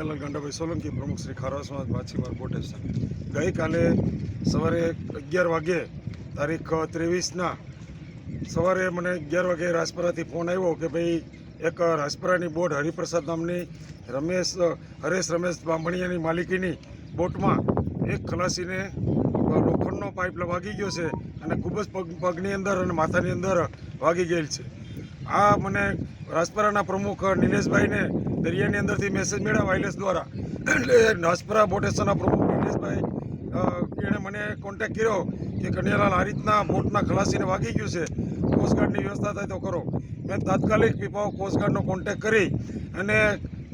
કનૈયાલાલ ગાંડાભાઈ સોલંકી, પ્રમુખ શ્રી ખારવા સમાજ માછીમાર બોટેશન. ગઈકાલે સવારે 11 વાગે તારીખ 23ના સવારે મને 11 વાગે રાજપરાથી ફોન આવ્યો કે ભાઈ એક રાજપરાની બોટ હરિપ્રસાદ નામની હરેશ રમેશ બાંભણિયાની માલિકીની બોટમાં એક ખલાસીને લોખંડનો પાઇપ વાગી ગયો છે અને ખૂબ જ પગની અંદર અને માથાની અંદર વાગી ગયેલ છે. આ મને રાજપરાના પ્રમુખ નિલેશભાઈને દરિયાની અંદરથી મેસેજ મળ્યા વાયરલેસ દ્વારા, એટલે રાજપરા બોટેશનના પ્રમુખ નિલેશભાઈ એણે મને કોન્ટેક્ટ કર્યો કે કનૈયાલાલ આ રીતના બોટના ખલાસીને વાગી ગયું છે, કોસ્ટગાર્ડની વ્યવસ્થા થાય તો કરો. મેં તાત્કાલિક પીપાઓ કોસ્ટગાર્ડનો કોન્ટેક્ટ કરી અને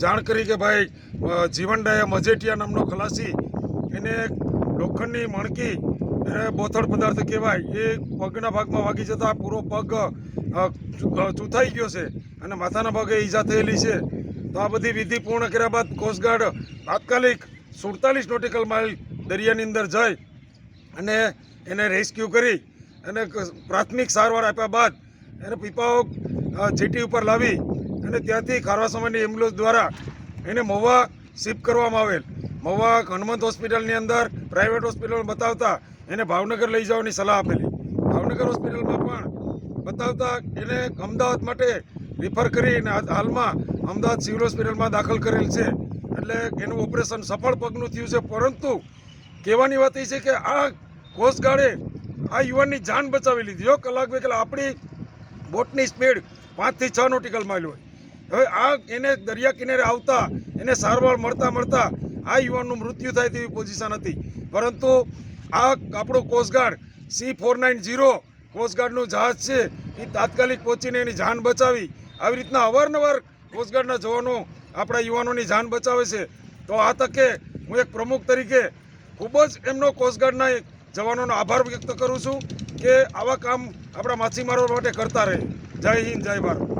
જાણ કરી કે ભાઈ જીવનડાયા મજેટિયા નામનો ખલાસી, એને લોખંડની મણકી બોથડ પદાર્થ કહેવાય, એ પગના ભાગમાં વાગી જતાં પૂરો પગ ચૂથાઈ ગયો છે અને માથાના ભાગે ઈજા થયેલી છે. તો આ બધી વિધિ પૂર્ણ કર્યા બાદ કોસ્ટગાર્ડ તાત્કાલિક 47 નોટિકલ માઇલ દરિયાની અંદર જઈ અને એને રેસ્ક્યુ કરી અને પ્રાથમિક સારવાર આપ્યા બાદ એને પીપાઓ જેટી ઉપર લાવી અને ત્યાંથી ખારવા સમાજની એમ્બ્યુલન્સ દ્વારા એને મહુવા શિફ્ટ કરવામાં આવેલ. મહુવા હનુમંત હોસ્પિટલની અંદર પ્રાઇવેટ હોસ્પિટલમાં બતાવતા એને ભાવનગર લઈ જવાની સલાહ આપેલી. ભાવનગર હોસ્પિટલમાં પણ બતાવતા એને અમદાવાદ માટે રિફર કરી અને હાલમાં અમદાવાદ સિવિલ હોસ્પિટલમાં દાખલ કરેલ છે. એટલે એનું ઓપરેશન સફળ પગનું થયું છે. પરંતુ કહેવાની વાત એ છે કે આ કોસ્ટગાર્ડે આ યુવાનની જાન બચાવી લીધી. જો કલાક બે કલાક આપણી બોટની સ્પીડ 5 થી 6 નોટિકલ માઇલ હોય. હવે આ એને દરિયા કિનારે આવતા એને સારવાર મળતા આ યુવાનનું મૃત્યુ થાય તેવી પોઝિશન હતી. પરંતુ આ આપણું કોસ્ટગાર્ડ C490 કોસ્ટગાર્ડનું જહાજ છે, એ તાત્કાલિક પહોંચીને એની જાન બચાવી. આવી રીતના અવારનવાર કોસ્ટગાર્ડના જવાનો આપણા યુવાનોની જાન બચાવે છે. તો આ તકે હું એક પ્રમુખ તરીકે ખૂબ જ એમનો કોસ્ટગાર્ડના જવાનોનો આભાર વ્યક્ત કરું છું કે આવા કામ આપણા માછીમારો માટે કરતા રહે. જય હિન્દ, જય ભારત.